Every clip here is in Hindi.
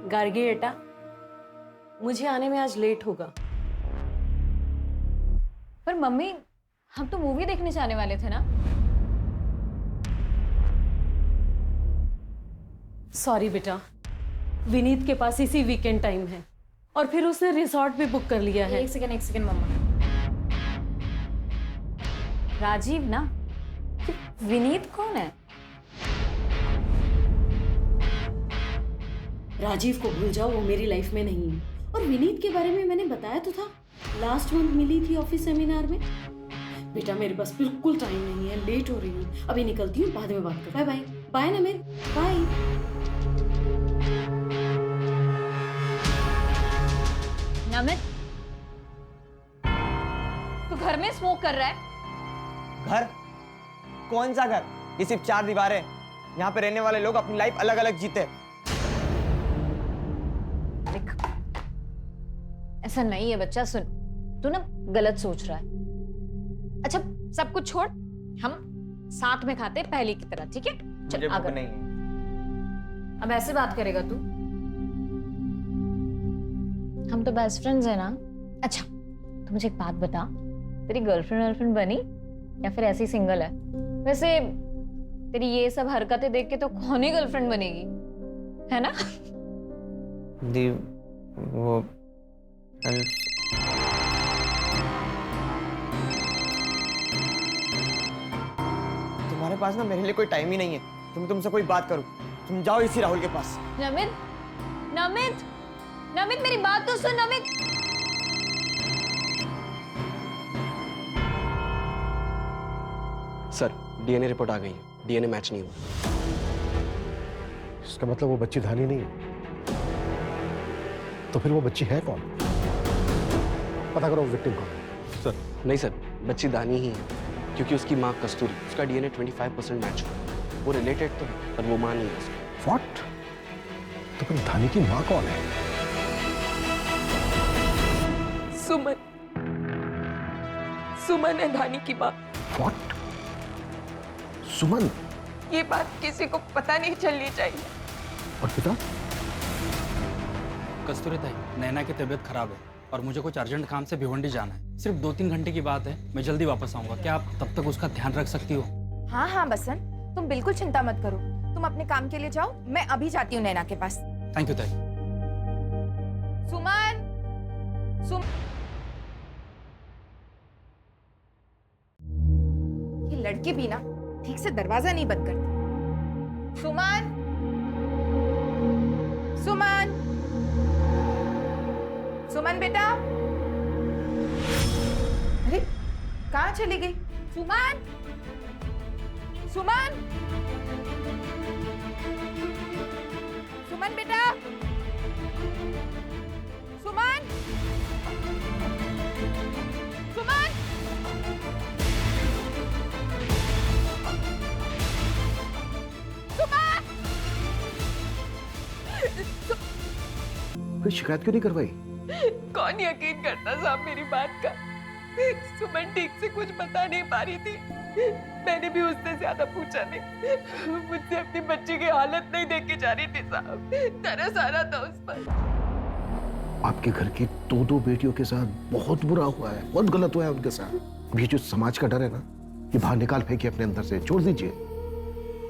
गार्गी बेटा, मुझे आने में आज लेट होगा। पर मम्मी, हम तो मूवी देखने जाने वाले थे ना। सॉरी बेटा, विनीत के पास इसी वीकेंड टाइम है और फिर उसने रिसॉर्ट भी बुक कर लिया है। एक सेकंड मम्मा। राजीव ना, विनीत कौन है? राजीव को भूल जाओ, वो मेरी लाइफ में नहीं है। और विनीत के बारे में मैंने बताया तो था, लास्ट मंथ मिली थी ऑफिस सेमिनार में। बेटा मेरे पास बिल्कुल टाइम नहीं है, लेट हो रही हूँ, अभी निकलती हूँ, बाद में बात करो। Bye bye. बाय ना मेरे, बाय। नमित, तू घर में स्मोक कर रहा है? घर? कौन सा घर? ये सिर्फ 4 दीवारें। यहाँ पे रहने वाले लोग अपनी लाइफ अलग अलग जीते हैं। देख, ऐसा नहीं है बच्चा, सुन, तू ना गलत सोच रहा है। अच्छा, सब कुछ छोड़, हम साथ में खाते पहले की तरह, ठीक है? मुझे चल भूख आगे। नहीं है। अब ऐसे बात करेगा तू? हम तो बेस्ट फ्रेंड्स हैं ना। अच्छा, तू मुझे एक बात बता, तेरी गर्लफ्रेंड बनी या फिर ऐसी सिंगल है? वैसे तेरी ये सब हरकतें देख के तो कौन ही गर्लफ्रेंड बनेगी, है ना? दी वो तुम्हारे पास ना मेरे लिए कोई टाइम ही नहीं है। तुमसे कोई बात करूं, तुम जाओ इसी राहुल के पास। नमित, नमित, नमित, मेरी बात तो सुन नमित। सर, डीएनए रिपोर्ट आ गई है। डीएनए मैच नहीं हुआ। इसका मतलब वो बच्ची धानी नहीं है। तो फिर वो बच्ची है कौन? पता करो विक्टिम कौन है। सर नहीं सर, बच्ची दानी ही है, क्योंकि उसकी माँ कस्तूरी, उसका डीएनए 25% मैच हुआ। वो रिलेटेड तो है, पर वो माँ नहीं है उसकी। व्हाट? तो फिर धानी की माँ कौन है? सुमन, सुमन है धानी की माँ। व्हाट? सुमन? ये बात किसी को पता नहीं चलनी चाहिए। और पिता? कस्तूरी ताई, नैना की तबीयत खराब है और मुझे कुछ अर्जेंट काम से भिवंडी जाना है। सिर्फ 2-3 घंटे की बात है, मैं जल्दी वापस आऊंगा। क्या आप तब तक उसका ध्यान रख सकती हो? हाँ हाँ बसंत, तुम बिल्कुल चिंता मत करो। तुम अपने काम के लिए जाओ, मैं अभी जाती हूँ नैना के पास। थैंक यू ताई। सुमन, ये लड़के भी ना ठीक से दरवाजा नहीं बंद करते। सुमन, सुमन, सुमन बेटा, अरे कहाँ चली गई? सुमन, सुमन, सुमन बेटा, सुमन, सुमन, कोई शिकायत क्यों नहीं करवाई? कौन यकीन करता साहब मेरी बात का? सुमन ठीक से कुछ बता नहीं पा रही थी। मैंने भी उससे ज्यादा पूछा नहीं। मुझसे अपनी बच्ची की हालत नहीं देख के जा रही थी साहब, तरस आ रहा था उस पर। आपके घर की 2 बेटियों के साथ बहुत बुरा हुआ है, बहुत गलत हुआ है उनके साथ। ये जो समाज का डर है ना, ये बाहर निकाल फेंकिए अपने अंदर से, छोड़ दीजिए।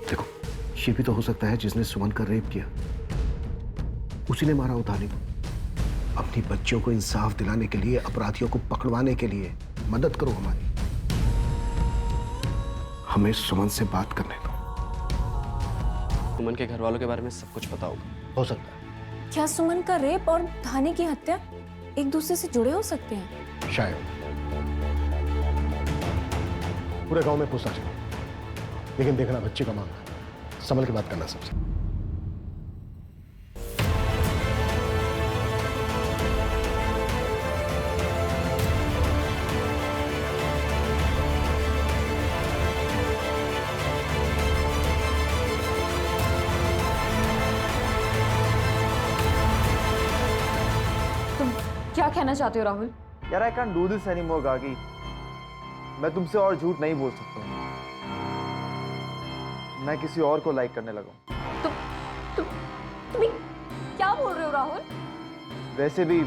देखो, ये भी तो हो सकता है जिसने सुमन का रेप किया, उसी ने मारा उतानी को। अपनी बच्चियों को इंसाफ दिलाने के लिए, अपराधियों को पकड़वाने के लिए मदद करो हमारी। हमें सुमन से बात करने दो। सुमन के घर वालों के बारे में सब कुछ पता होगा। हो सकता है, क्या सुमन का रेप और धानी की हत्या एक दूसरे से जुड़े हो सकते हैं? शायद। पूरे गांव में पूछताछ करो, लेकिन देखना बच्चे का मामला है, संभल के बात करना सबसे। क्या कहना चाहते हो राहुल? यार I can do this anymore गागी। मैं तुमसे और झूठ नहीं बोल सकता। मैं किसी और को लाइक करने लगा हूं। तुम्हें क्या बोल रहे हो राहुल? वैसे भी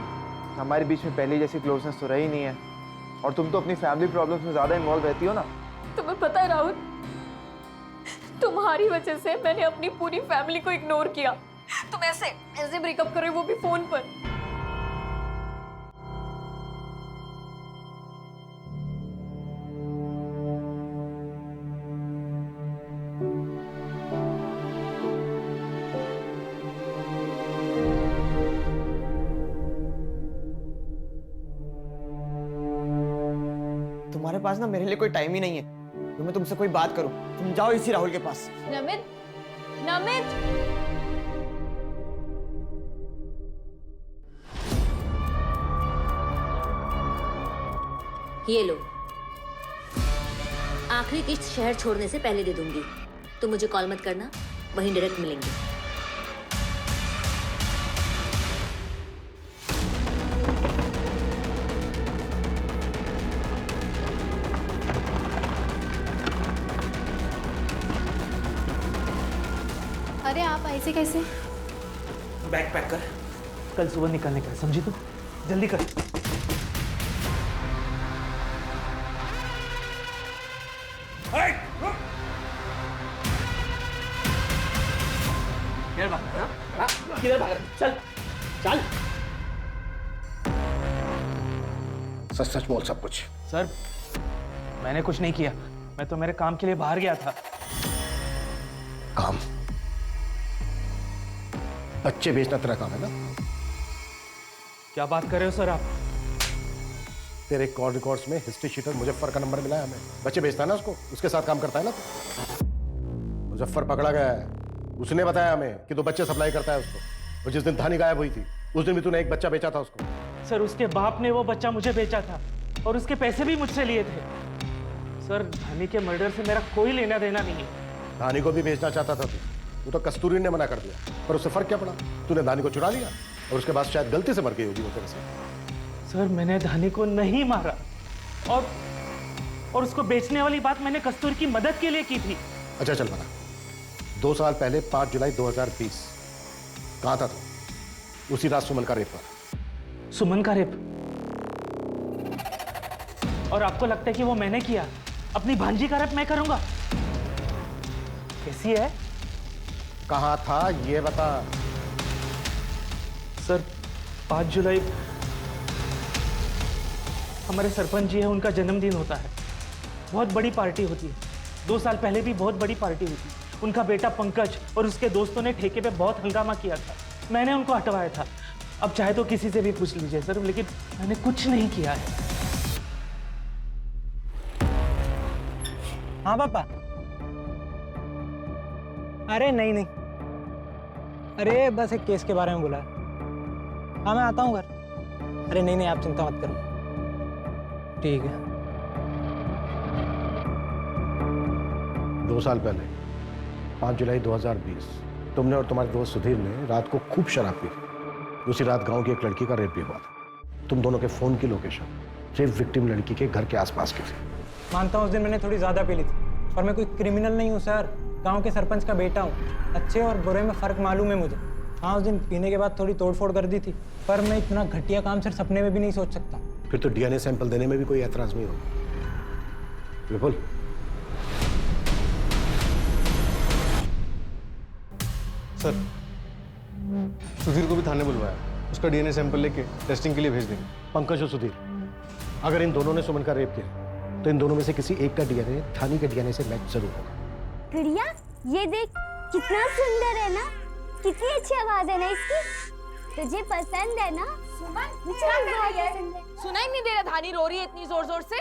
हमारे बीच में पहले जैसी क्लोजनेस तो रही नहीं है, और तुम तो अपनी फैमिली प्रॉब्लम्स में ज्यादा इन्वॉल्व रहती हो ना। तुम्हें पता है राहुल, तुम्हारी वजह से मैंने अपनी पूरी फैमिली को इग्नोर किया। तुम ऐसे ब्रेकअप कर रहे हो, वो भी फोन पर। तुम्हारे पास ना मेरे लिए कोई टाइम ही नहीं है तो मैं तुमसे कोई बात करूं। तुम जाओ इसी राहुल के पास। नमित, नमित, ये लो, आखिरी किस्त शहर छोड़ने से पहले दे दूंगी। तुम मुझे कॉल मत करना, वहीं डायरेक्ट मिलेंगे। अरे आप ऐसे कैसे? बैग पैक कर, कल सुबह निकलने का है, समझी तू? जल्दी कर। किधर भाग रहा? चल चल। सच सच बोल सब कुछ। सर, मैंने कुछ नहीं किया, मैं तो मेरे काम के लिए बाहर गया था। काम? बच्चे बेचना तेरा काम है ना? क्या बात कर रहे हो सर आप? तेरे कॉल रिकॉर्ड्स में हिस्ट्री शीटर मुजफ्फर का नंबर मिला है हमें। बच्चे बेचता है ना उसको, उसके साथ काम करता है ना तू। मुजफ्फर पकड़ा गया है, उसने बताया हमें कि तू बच्चे सप्लाई करता है उसको। और जिस दिन धानी गायब हुई थी उस दिन भी तूने एक बच्चा बेचा था उसको। सर, उसके बाप ने वो बच्चा मुझे बेचा था और उसके पैसे भी मुझसे लिए थे। सर, धानी के मर्डर से मेरा कोई लेना देना नहीं है। धानी को भी बेचना चाहता था तू तो कस्तूरी ने मना कर दिया, पर उससे फर्क क्या पड़ा? तूने धानी को चुरा लिया और उसके बाद शायद गलती से मर गई होगी वो तेरे से। सर, मैंने धानी को नहीं मारा और उसको बेचने वाली बात मैंने कस्तूरी की मदद के लिए की थी। अच्छा चल बना, 2 साल पहले 5 जुलाई 2020 कहाँ था तू? उसी रात सुमन का रेप हुआ। सुमन का रेप? और आपको लगता है कि वो मैंने किया? अपनी भांजी का रेप मैं करूंगा? कैसी है? कहाँ था ये बता। सर, 5 जुलाई हमारे सरपंच जी है, उनका जन्मदिन होता है। बहुत बड़ी पार्टी होती है। 2 साल पहले भी बहुत बड़ी पार्टी हुई थी। उनका बेटा पंकज और उसके दोस्तों ने ठेके पे बहुत हंगामा किया था। मैंने उनको हटवाया था। अब चाहे तो किसी से भी पूछ लीजिए सर, लेकिन मैंने कुछ नहीं किया है। हाँ पापा। अरे नहीं नहीं, अरे बस एक केस के बारे में बोला। हाँ मैं आता हूँ घर। अरे नहीं नहीं, आप चिंता मत करो। ठीक है। 2 साल पहले 5 जुलाई 2020 तुमने और तुम्हारे दोस्त सुधीर ने रात को खूब शराब पी थी। उसी रात गांव की एक लड़की का रेप भी हुआ था। तुम दोनों के फोन की लोकेशन रेप विक्टिम लड़की के घर के आसपास की थी। मानता हूँ उस दिन मैंने थोड़ी ज़्यादा पी ली थी, और मैं कोई क्रिमिनल नहीं हूँ सर। गांव के सरपंच का बेटा हूँ। अच्छे और बुरे में फ़र्क मालूम है मुझे। हाँ, उस दिन पीने के बाद थोड़ी तोड़फोड़ कर दी थी, पर मैं इतना घटिया काम सिर्फ सपने में भी नहीं सोच सकता। फिर तो डीएनए सैंपल देने में भी कोई ऐतराज नहीं होगा। विपुल, सर, सुधीर को भी थाने बुलवाया, उसका डीएनए सैंपल लेके टेस्टिंग के लिए भेज देंगे। पंकज और सुधीर, अगर इन दोनों ने सुमन का रेप किया तो इन दोनों में से किसी एक का डीएनए थानी के डीएनए से मैच जरूर होगा। गुड़िया, ये देख कितना सुंदर है ना, कितनी अच्छी आवाज है ना इसकी। तुझे पसंद है ना? मुझे बहुत पसंद है। सुनाई नहीं दे रहा धानी रो रही है इतनी जोर जोर से?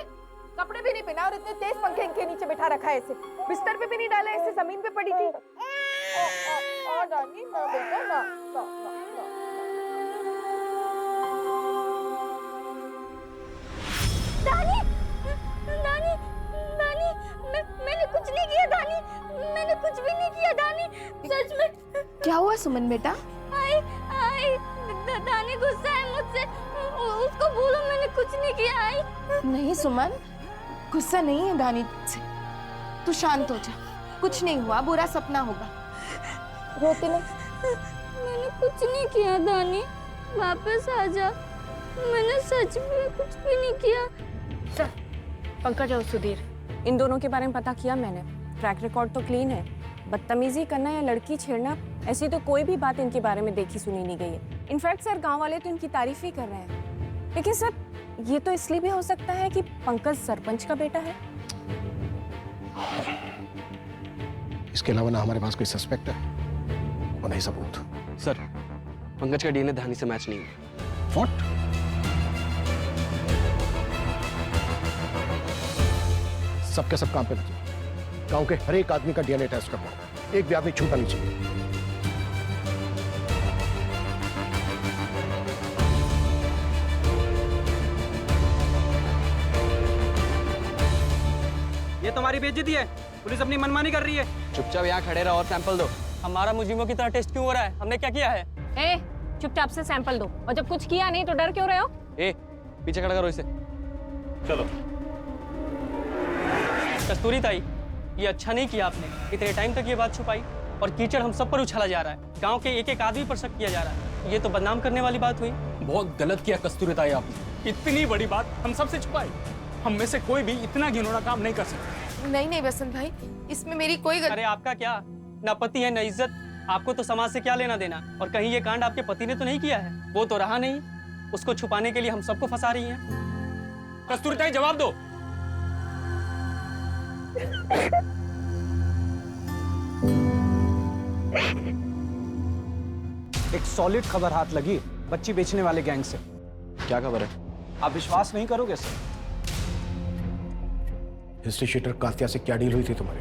कपड़े भी नहीं पहना और इतने तेज पंखे इनके नीचे बिठा रखा है इसे। बिस्तर पे भी नहीं डाला, इसे जमीन पे पड़ी थी। धानी ना बेटा ना, ना, ना, ना। दानी, दानी, दानी, मैंने कुछ नहीं किया दानी, मैंने कुछ भी नहीं किया दानी, सच में। क्या हुआ सुमन बेटा? दानी गुस्सा है मुझसे, उसको बोलो मैंने कुछ नहीं किया। नहीं सुमन, गुस्सा नहीं है धानी तुझसे। तू शांत हो जा, कुछ नहीं हुआ, बुरा सपना होगा। रोते नहीं। मैंने मैंने कुछ नहीं किया दानी, वापस आ जा। मैंने सच में कुछ भी नहीं किया। सर, पंकज और सुधीर, इन दोनों के बारे में पता किया मैंने। ट्रैक रिकॉर्ड तो क्लीन है। बदतमीजी करना या लड़की छेड़ना, ऐसी तो कोई भी बात इनके बारे में देखी सुनी नहीं गई है। इनफैक्ट सर, गांव वाले तो इनकी तारीफ ही कर रहे हैं। लेकिन सर, ये तो इसलिए भी हो सकता है कि पंकज सरपंच का बेटा है। इसके अलावा ना हमारे पास कोई सस्पेक्ट है और नहीं सबूत। सर, पंकज का डीएनए धानी से मैच नहीं हुआ। व्हाट? सबके सब काम पे लगे। गांव के हर एक आदमी का डीएनए टेस्ट करना होगा। एक भी आदमी छूटा नहीं चाहिए। ये तुम्हारी बेइज्जती है। पुलिस अपनी मनमानी कर रही है। चुपचाप यहाँ खड़े रहो और सैंपल दो। हमारा मुजरिमों की तरह टेस्ट क्यों हो रहा है? हमने क्या किया है? ए, चुपचाप से सैंपल दो, और जब कुछ किया नहीं तो डर क्यों रहे हो? ए, पीछे खड़ा करो इसे। चलो। कस्तूरी ताई, ये अच्छा नहीं किया आपने। इतने टाइम तक ये बात छुपाई और कीचड़ हम सब पर उछाला जा रहा है। गांव के एक एक आदमी पर शक किया जा रहा है। ये तो बदनाम करने वाली बात हुई। बहुत गलत किया कस्तूरी ताई आपने। इतनी बड़ी बात हम सबसे छुपाई। हम में से कोई भी इतना घिनौना काम नहीं कर सकता। नहीं बसंत भाई, इसमें मेरी कोई अरे आपका क्या, ना पति है न इज्जत। आपको तो समाज से क्या लेना देना। और कहीं ये कांड आपके पति ने तो नहीं किया है? वो तो रहा नहीं, उसको छुपाने के लिए हम सबको फंसा रही हैं। कस्तूरी ताई जवाब दो। एक सॉलिड खबर हाथ लगी बच्ची बेचने वाले गैंग से। क्या खबर है? आप विश्वास नहीं करोगे सर। हिस्ट्री शीटर कातिया से क्या डील हुई थी तुम्हारी?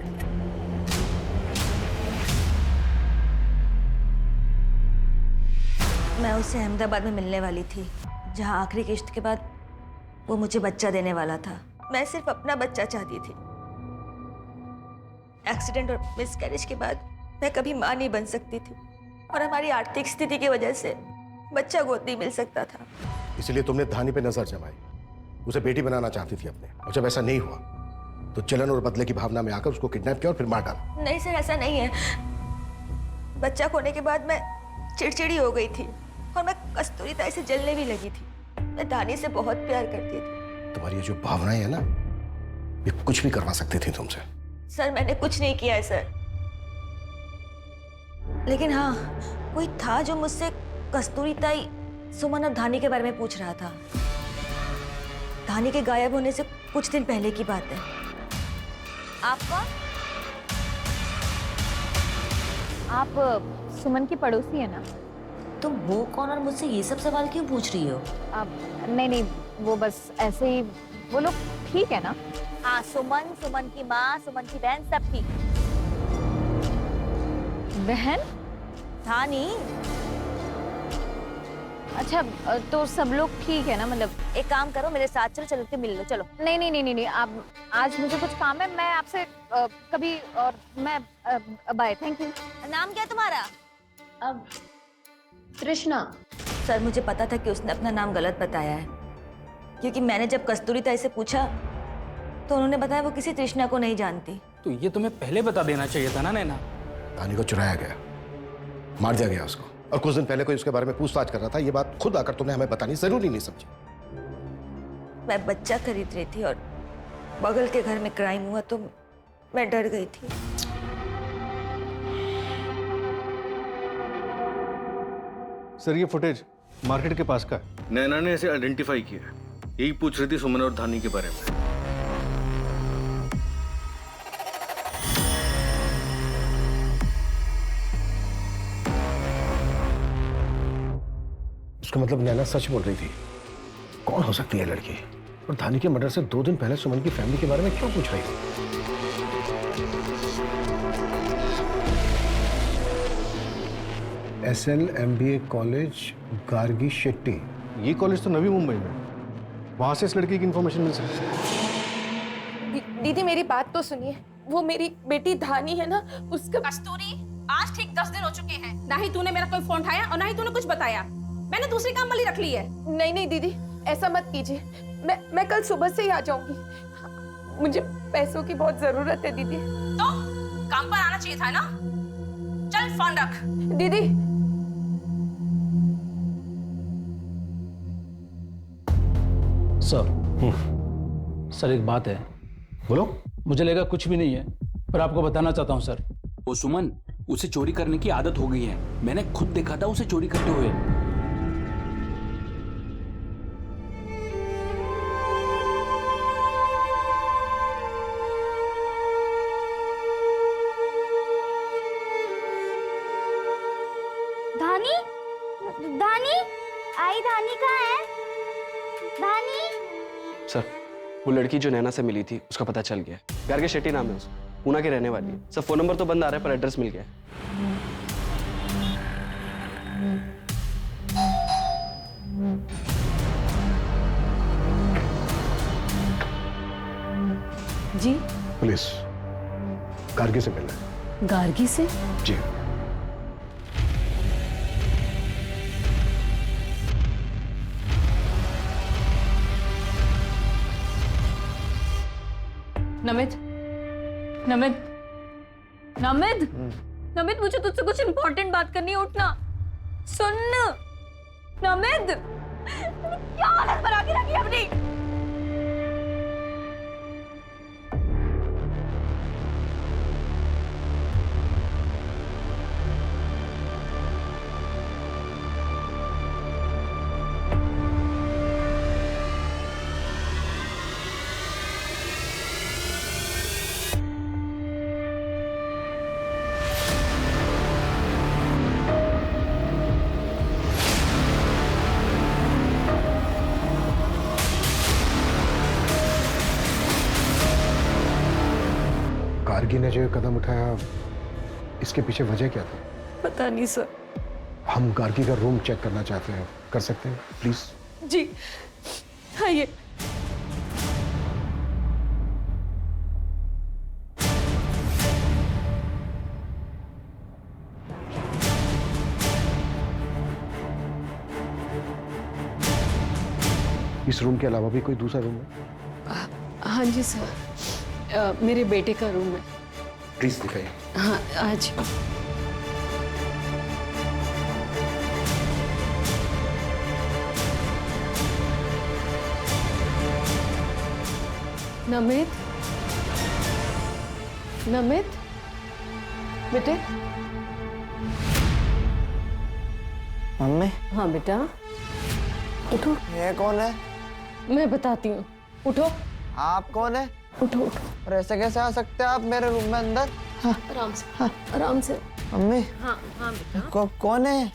मैं उससे अहमदाबाद में मिलने वाली थी, जहां आखिरी किश्त के बाद वो मुझे बच्चा देने वाला था। मैं सिर्फ अपना बच्चा चाहती थी। एक्सीडेंट और मिसकैरेज के बाद मैं कभी मां नहीं बन सकती थी, और हमारी आर्थिक स्थिति की वजह से बच्चा गोद नहीं मिल सकता था। इसलिए तुमने धानी पे नजर जमाई, उसे बेटी बनाना चाहती थी अपने, और जब ऐसा नहीं हुआ तो जलन और बदले की भावना में आकर उसको किडनैप किया और फिर मार डाला। नहीं सर, ऐसा नहीं है। बच्चा खोने के बाद मैं चिड़चिड़ी हो गई थी और मैं कस्तूरी ताई से जलने भी लगी थी। मैं धानी से बहुत प्यार करती थी। तुम्हारी ये जो भावनाएं है ना, ये कुछ भी करवा सकती थी तुमसे। सर, मैंने कुछ नहीं किया है सर। लेकिन हाँ, कोई था जो मुझसे कस्तूरी ताई, सुमन और धानी के बारे में पूछ रहा था। धानी के गायब होने से कुछ दिन पहले की बात है। आप कौन? आप सुमन की पड़ोसी है ना? तुम वो कौन और मुझसे ये सब सवाल क्यों पूछ रही हो? नहीं, वो बस ऐसे ही। वो लोग ठीक है ना? हाँ, सुमन, सुमन की माँ, सुमन की बहन, सब ठीक। बहन? धानी। अच्छा, तो सब लोग ठीक है ना? मतलब एक काम करो, मेरे साथ चलो, चल के मिल लो। चलो। नहीं, आप आज मुझे कुछ काम है। मैं आपसे कभी और मैं बाय। Thank you. नाम क्या है तुम्हारा? अब तृष्णा। सर, मुझे पता था कि उसने अपना नाम गलत बताया है, क्योंकि मैंने जब कस्तूरी ताई से पूछा तो उन्होंने बताया वो किसी तृष्णा को नहीं जानती। तो ये तुम्हें पहले बता देना चाहिए था ना नैना। धानी को चुराया गया, मार दिया गया उसको, और कुछ दिन पहले कोई उसके बारे में पूछताछ कर रहा था। ये बात खुद आकर तुमने हमें बतानी जरूरी नहीं समझी। मैं बच्चा खरीद रही थी और बगल के घर में क्राइम हुआ तो मैं डर गई थी। सर, ये फुटेज मार्केट के पास का है। नैना ने इसे आइडेंटिफाई किया है। यही पूछ रही थी सुमन और धानी के बारे में। उसका मतलब नैना सच बोल रही थी। कौन हो सकती है लड़की? और धानी के मर्डर से 2 दिन पहले सुमन की फैमिली के बारे में क्यों पूछ रही थी? SLMBA college, Gargi Shetty. ये कॉलेज तो नवी मुंबई में, वहां से इस लड़की की इंफॉर्मेशन मिल सकती है। दीदी मेरी बात तो सुनिए। वो मेरी बेटी धानी है ना, उसका कस्तूरी, आज ठीक 10 दिन हो चुके हैं। ना ही तूने मेरा कोई फोन उठाया और ना ही तूने कुछ बताया। मैंने दूसरी काम वाली रख ली है। नहीं दीदी, ऐसा मत कीजिए। मैं कल सुबह से ही आ जाऊंगी। मुझे पैसों की बहुत जरूरत है दीदी। तो काम पर आना चाहिए था ना। चल फोन रख। दीदी सर एक बात है। बोलो। मुझे लगा कुछ भी नहीं है, पर आपको बताना चाहता हूँ सर। वो सुमन, उसे चोरी करने की आदत हो गई है। मैंने खुद देखा था उसे चोरी करते हुए। धानी, धानी, आई धानी कहाँ है? धानी? सर वो लड़की जो नैना से मिली थी उसका पता चल गया। गार्गी शेट्टी नाम है उसका, पूना की रहने वाली है। सर फोन नंबर तो बंद आ रहा है पर एड्रेस मिल गया है। जी पुलिस गार्गी से मिलना है। गार्गी से? जी। नमित, नमित, नमित, नमित, मुझे तुझसे कुछ इंपॉर्टेंट बात करनी है, उठना। सुन नमित, क्या हालत बना के रखी अपनी। गार्गी ने जो ये कदम उठाया, इसके पीछे वजह क्या था? पता नहीं सर। हम गार्गी का रूम चेक करना चाहते हैं, कर सकते हैं प्लीज? जी आइए। इस रूम के अलावा भी कोई दूसरा रूम है? हाँ जी सर, मेरे बेटे का रूम है। प्लीज दिखाइए। हाँ आज। नमित, नमित, बेटे। मम्मी। हाँ बेटा, उठो। ये कौन है? मैं बताती हूँ, उठो। आप कौन है? उठो उठो। और ऐसे कैसे आ सकते हैं आप मेरे रूम में अंदर? हाँ आराम से, हाँ आराम से। मम्मी। हाँ हाँ बेटा। कौन है?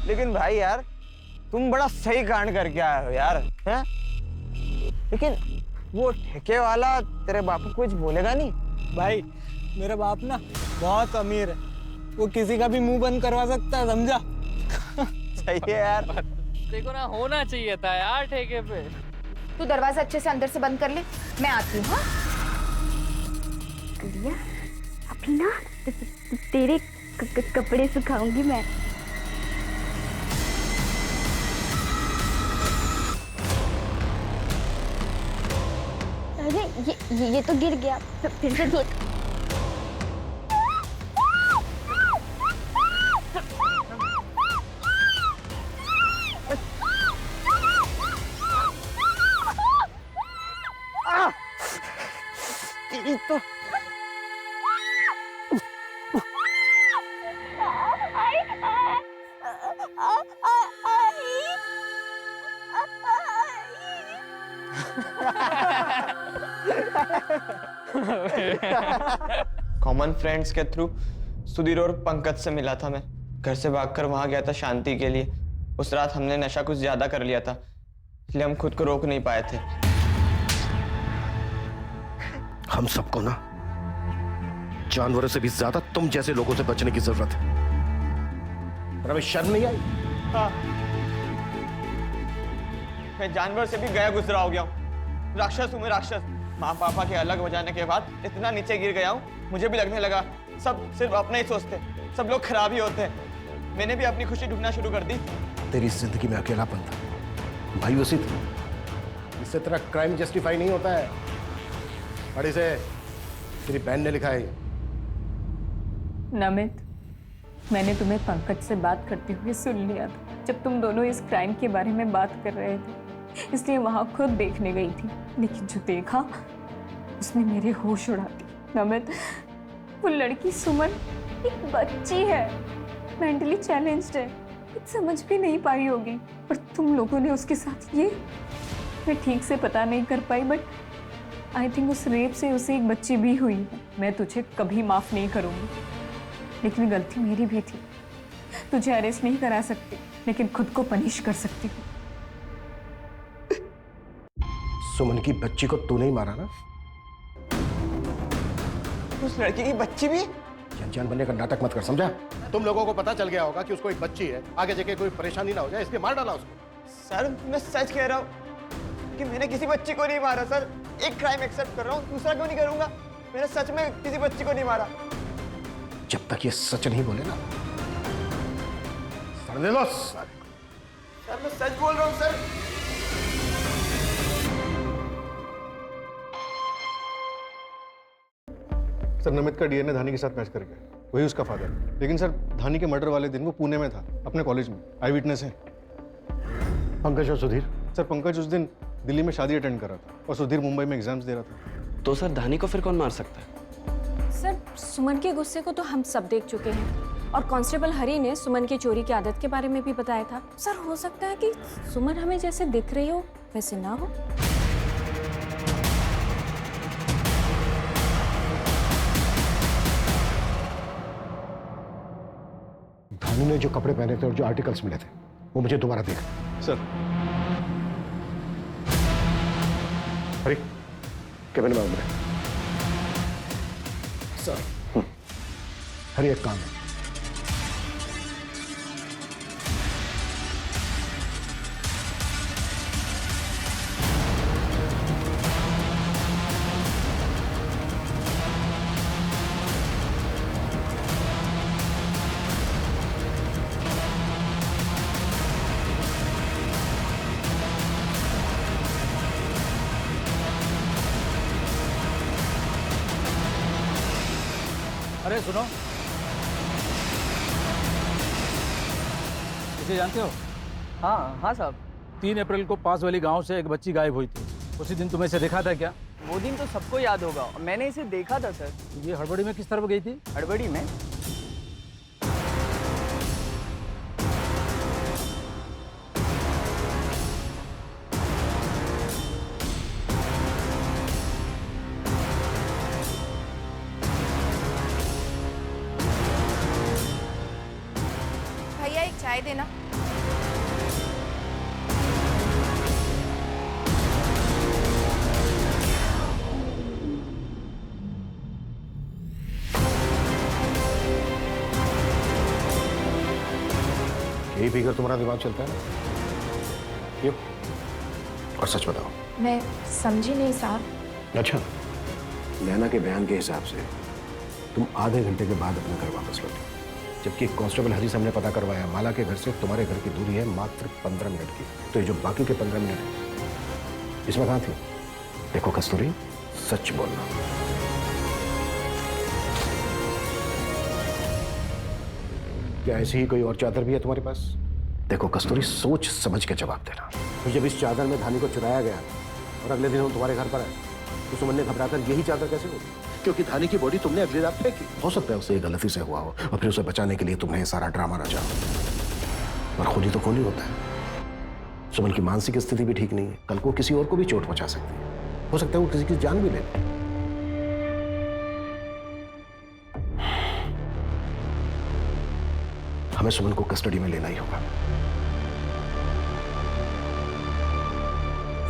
लेकिन भाई यार, तुम बड़ा सही कांड करके आए हो यार, हैं? लेकिन वो ठेके वाला तेरे बापू कुछ बोलेगा नहीं? भाई मेरा बाप ना बहुत अमीर है, वो किसी का भी मुंह बंद करवा सकता है, समझा? सही है यार। देखो ना, होना चाहिए था यार ठेके पे। तू दरवाजा अच्छे से अंदर से बंद कर ले, मैं आती हूँ। हाँ लिया, अभी ना तेरे कपड़े सुखाऊंगी मैं। अरे ये तो गिर गया, फिर से धो। तो कॉमन फ्रेंड्स के थ्रू सुधीर और पंकज से मिला था मैं। घर से भागकर वहां गया था शांति के लिए। उस रात हमने नशा कुछ ज्यादा कर लिया था, इसलिए हम खुद को रोक नहीं पाए थे। हम सबको ना जानवरों से भी ज्यादा तुम जैसे लोगों से बचने की जरूरत है। और हमें शर्म नहीं आई? मैं जानवर से भी गया गुजरा हो गया हूँ। राक्षस हूँ मैं, राक्षस। माँ पापा के अलग हो जाने के बाद इतना नीचे गिर गया हूँ, मुझे भी लगने लगा सब सिर्फ अपना ही सोचते, सब लोग खराब ही होते हैं। मैंने भी अपनी खुशी ढूंढना शुरू कर दी। तेरी जिंदगी में अकेलापन था, मायूसी थी। इससे तेरा क्राइम जस्टिफाई नहीं होता है। पढ़ी से तेरी बहन ने लिखा है। नमित, मैंने तुम्हें पंकज से बात करते हुए सुन लिया था जब तुम दोनों इस क्राइम के बारे में बात कर रहे थे, इसलिए वहां खुद देखने गई थी। लेकिन जो देखा उसने मेरे होश उड़ा दिए। नमित, वो लड़की सुमन एक बच्ची है, मेंटली चैलेंज्ड है, कुछ समझ भी नहीं पाई होगी। और तुम लोगों ने उसके साथ ये, मैं ठीक से पता नहीं कर पाई, बट आई थिंक उस रेप से उसे एक बच्ची भी हुई है। मैं तुझे कभी माफ नहीं करूंगी, लेकिन गलती मेरी भी थी। तुझे अरेस्ट नहीं करा सकती, लेकिन खुद को पनिश कर सकती हूँ। सुमन की बच्ची को तू नहीं मारा ना? उस लड़की की बच्ची भी? जान बनने का नाटक मत कर, समझा? तुम लोगों को पता चल गया होगा कि उसको एक बच्ची है, आगे जाके कोई परेशानी ना हो जाए, इसलिए मार डाला उसको। सर मैं सच कह रहा हूँ कि मैंने किसी बच्ची को नहीं मारा सर। एक क्राइम एक्सेप्ट कर रहा हूँ, दूसरा क्यों नहीं करूंगा? मैंने सच में किसी बच्ची को नहीं मारा। जब तक ये सच नहीं बोले ना, सर लो। सर मैं सच बोल रहा हूँ सर। सर नमित का डीएनए धानी के साथ मैच कर गया, वही उसका फादर। लेकिन सर धानी के मर्डर वाले दिन वो पुणे में था, अपने कॉलेज में, आई विटनेस है। पंकज और सुधीर? सर पंकज उस दिन दिल्ली में शादी अटेंड कर रहा था और सुधीर मुंबई में एग्जाम्स दे रहा था। तो सर धानी को फिर कौन मार सकता है? सर सुमन के गुस्से को तो हम सब देख चुके हैं, और कांस्टेबल हरी ने सुमन की चोरी की आदत के बारे में भी बताया था। सर हो सकता है कि सुमन हमें जैसे दिख रही हो वैसे ना हो। धानी ने जो कपड़े पहने थे और जो आर्टिकल्स मिले थे वो मुझे दोबारा देख। सर अरे केबिन में उतरे। सर हरी एक काम है। अरे सुनो, इसे जानते हो? हाँ हाँ साहब। 3 अप्रैल को पास वाली गांव से एक बच्ची गायब हुई थी। उसी दिन तुम्हें इसे देखा था क्या? वो दिन तो सबको याद होगा, मैंने इसे देखा था सर। ये हड़बड़ी में किस तरफ गई थी? हड़बड़ी में? भैया एक चाय देना। यही पीकर तुम्हारा दिमाग चलता है ना? क्यों? और सच बताओ। मैं समझी नहीं साहब। अच्छा, नैना के बयान के हिसाब से तुम आधे घंटे के बाद अपने घर वापस लौटे, जबकि कांस्टेबल हरी से हमने पता करवाया माला के घर से तुम्हारे घर की दूरी है मात्र 15 मिनट की। तो ये जो बाकी के 15 मिनट है इसमें कहाँ थी? देखो कस्तूरी, सच बोलना। क्या ऐसी ही कोई और चादर भी है तुम्हारे पास? देखो कस्तूरी, सोच समझ के जवाब देना। तो जब इस चादर में धानी को चुराया गया और अगले दिन हम तुम्हारे घर पर आए तो सुमन ने घबराकर यही चादर कैसे होगी? क्योंकि धानी की बॉडी तुमने अगली रात फेंकी। हो सकता है उसे ये गलती से हुआ हो और फिर उसे बचाने के लिए तुम्हें ये सारा ड्रामा रचा हो। और खूनी तो खूनी होता है। सुमन की मानसिक स्थिति भी ठीक नहीं है, कल को किसी और को भी चोट पहुंचा सकती है। हो सकता है वो किसी की जान भी ले। हमें सुमन को कस्टडी में लेना ही होगा।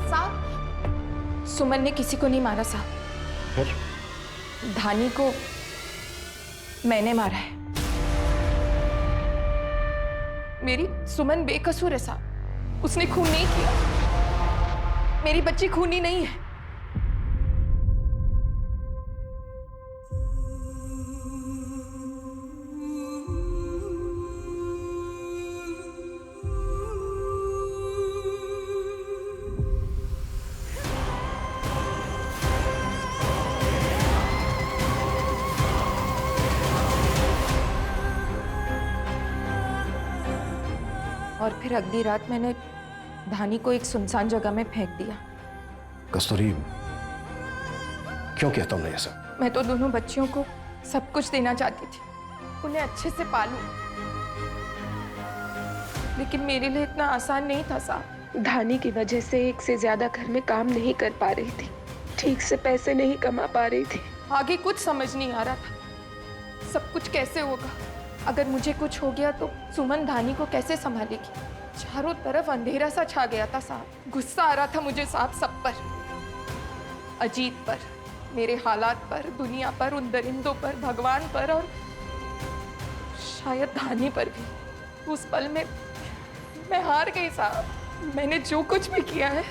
साहब सुमन ने किसी को नहीं मारा साहब। फिर? धानी को मैंने मारा है। मेरी सुमन बेकसूर है साहब, उसने खून नहीं किया। मेरी बच्ची खूनी नहीं है। और फिर अगली रात मैंने धानी को एक सुनसान जगह में फेंक दिया। कस्तूरी, क्यों किया तुमने ऐसा? मैं तो दोनों बच्चियों को सब कुछ देना चाहती थी, उन्हें अच्छे से पालूं, लेकिन मेरे लिए इतना आसान नहीं था साहब। धानी की वजह से एक से ज्यादा घर में काम नहीं कर पा रही थी, ठीक से पैसे नहीं कमा पा रही थी। आगे कुछ समझ नहीं आ रहा था, सब कुछ कैसे होगा। अगर मुझे कुछ हो गया तो सुमन धानी को कैसे संभालेगी। चारों तरफ अंधेरा सा छा गया था साहब। गुस्सा आ रहा था मुझे साहब सब पर, अजीत पर, मेरे हालात पर, दुनिया पर, उन दरिंदों पर, भगवान पर और शायद धानी पर भी। उस पल में मैं हार गई साहब। मैंने जो कुछ भी किया है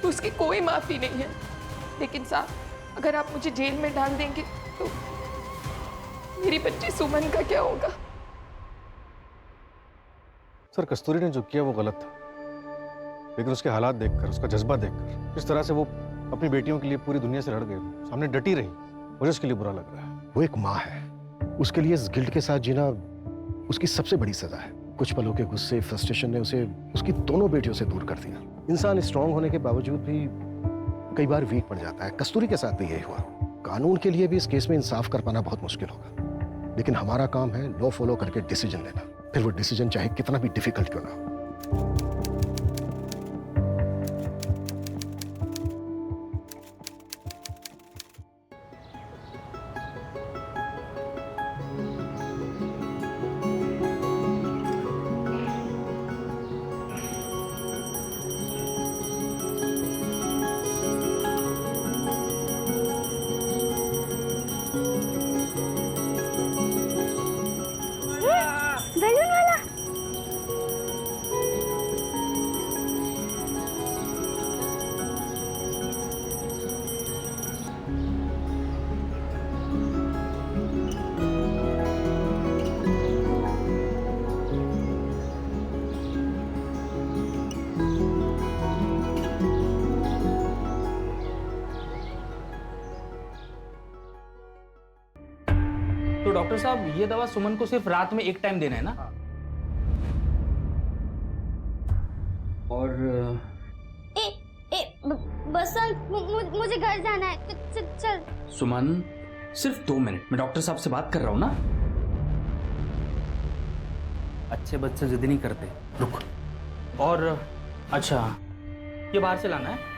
उसकी कोई माफी नहीं है। लेकिन साहब अगर आप मुझे जेल में डाल देंगे तो मेरी बच्ची सुमन का क्या होगा? सर, कस्तूरी ने जो किया वो गलत था, लेकिन उसके हालात देखकर, उसका जज्बा देखकर, जिस तरह से वो अपनी बेटियों के लिए पूरी दुनिया से लड़ गई, सामने डटी रही, मुझे उसके लिए बुरा लग रहा है। वो एक माँ है, उसके लिए इस गिल्ट के साथ जीना उसकी सबसे बड़ी सजा है। कुछ पलों के गुस्से, फ्रस्ट्रेशन ने उसे उसकी दोनों बेटियों से दूर कर दिया। इंसान स्ट्रांग होने के बावजूद भी कई बार वीक पड़ जाता है। कस्तूरी के साथ भी यही हुआ। कानून के लिए भी इस केस में इंसाफ कर पाना बहुत मुश्किल होगा, लेकिन हमारा काम है लॉ फॉलो करके डिसीजन लेना, फिर वो डिसीजन चाहे कितना भी डिफिकल्ट क्यों ना हो। बैलून वाला। तो डॉक्टर साहब, ये दवा सुमन को सिर्फ रात में एक टाइम देना है ना? और बसंत, मुझे घर जाना है। चल। सुमन, सिर्फ 2 मिनट, मैं डॉक्टर साहब से बात कर रहा हूँ ना। अच्छे बच्चे जिद नहीं करते, रुक। और अच्छा, ये बाहर से लाना है?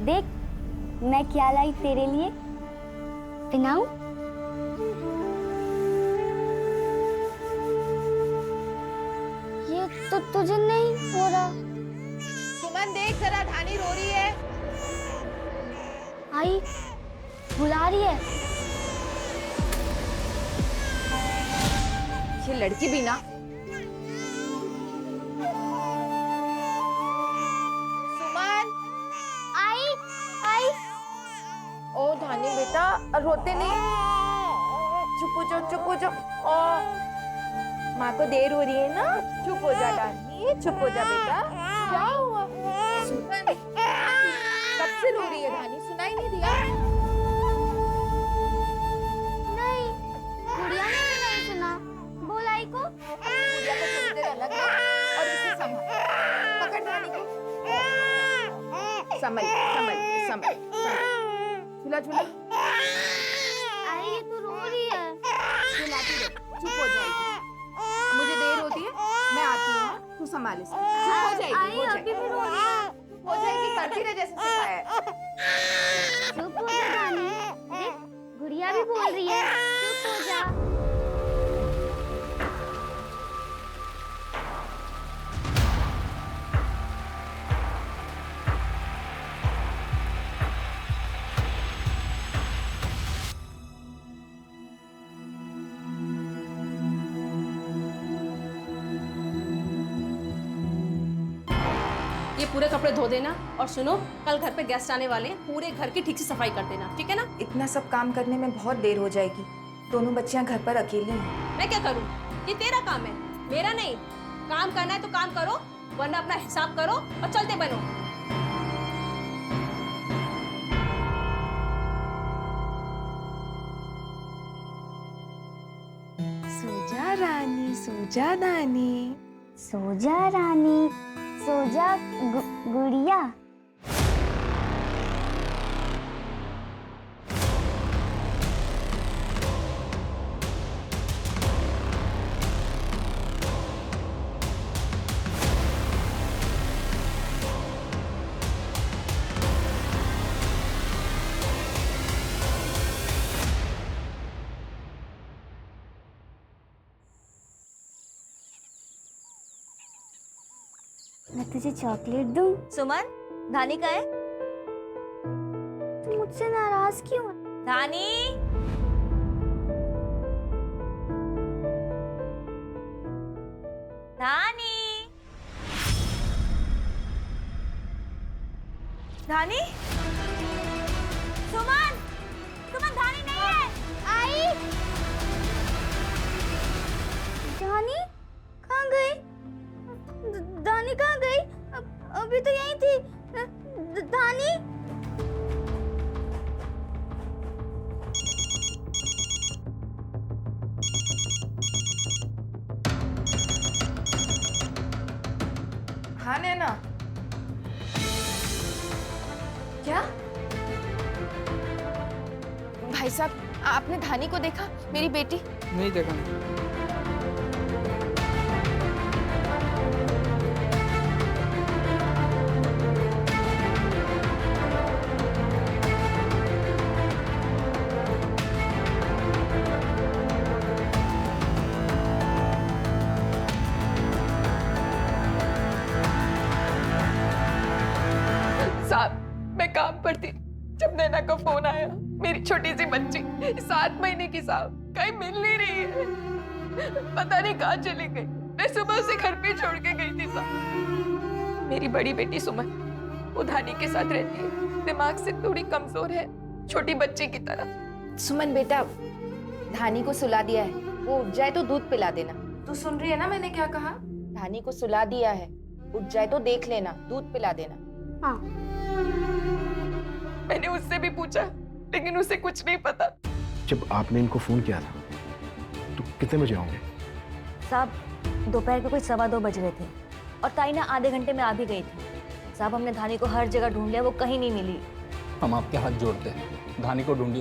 देख, मैं क्या लाई तेरे लिए। पिनाऊं? ये तो तुझे नहीं हो रहा। सुमन देख जरा, धानी रो रही है। आई बुला रही है। ये लड़की भी ना। ओ धानी बेटा, रोते नहीं, चुप हो जाओ। ओ माँ को देर हो रही है ना, चुप हो जा धानी, चुप हो जा बेटा। क्या हुआ? सुमन कब से रो रही है धानी, सुनाई नहीं दिया? नहीं, गुड़िया ने भी नहीं सुना। बोल आई को। गुड़िया को थोड़ी देर अलग रख और इसे संभाल। पकड़ धानी को, संभल। झूला। अरे ये तो रो रही है। झुलाती रहो, चुप हो जाएगी। मुझे देर होती है, मैं आती हूँ, तू संभाल इसे। चुप हो जाएगी, अभी भी रो रही है। हो जाएगी, करती रहे जैसे सिखाया है। चुप हो जा रानी। देख, गुड़िया भी बोल रही है, चुप हो जा। ये पूरे कपड़े धो देना और सुनो कल घर पे गेस्ट आने वाले हैं, पूरे घर की ठीक से सफाई कर देना, ठीक है ना? इतना सब काम करने में बहुत देर हो जाएगी। दोनों बच्चियां घर पर अकेली हैं। मैं क्या करूँ? ये तेरा काम है, मेरा नहीं। काम करना है तो काम करो, वरना अपना हिसाब करो और चलते बनो। सोजा रानी, सोजा नानी, सोजा रानी, सोजा गुड़िया। मैं तुझे चॉकलेट दूं? सुमन, धानी का है? तू मुझसे नाराज क्यों है? धानी, धानी, धानी, सुमन, सुमन धानी नहीं है। आई। धानी कहाँ गई? धानी कहाँ गई? अभी तो यहीं थी। धानी? हाँ नैना। क्या? भाई साहब, आपने धानी को देखा? मेरी बेटी? नहीं देखा। साहब, मैं काम पर थी जब नैना का फोन आया। मेरी छोटी सी बच्ची 7 महीने की साहब कहीं मिल नहीं रही है। पता नहीं कहाँ चली गई। मैं सुबह से घर पे छोड़ के गई थी साहब। मेरी बड़ी बेटी सुमन वो धानी के साथ रहती है। दिमाग से थोड़ी कमजोर है, छोटी बच्ची की तरह। सुमन बेटा, धानी को सुला दिया है। वो उठ जाए तो दूध पिला देना। तू सुन रही है ना मैंने क्या कहा? धानी को सुला दिया है, उठ जाए तो देख लेना, दूध पिला देना। हाँ। मैंने उससे भी पूछा लेकिन उसे कुछ नहीं पता। जब आपने इनको फोन किया था तो कितने बजे होंगे? साहब, दोपहर के कोई 2:15 बज रहे थे और ताई ना आधे घंटे में आ भी गई थी। साहब, हमने धानी को हर जगह ढूंढ लिया, वो कहीं नहीं मिली। हम आपके हाथ जोड़ते हैं, धानी को ढूंढिए।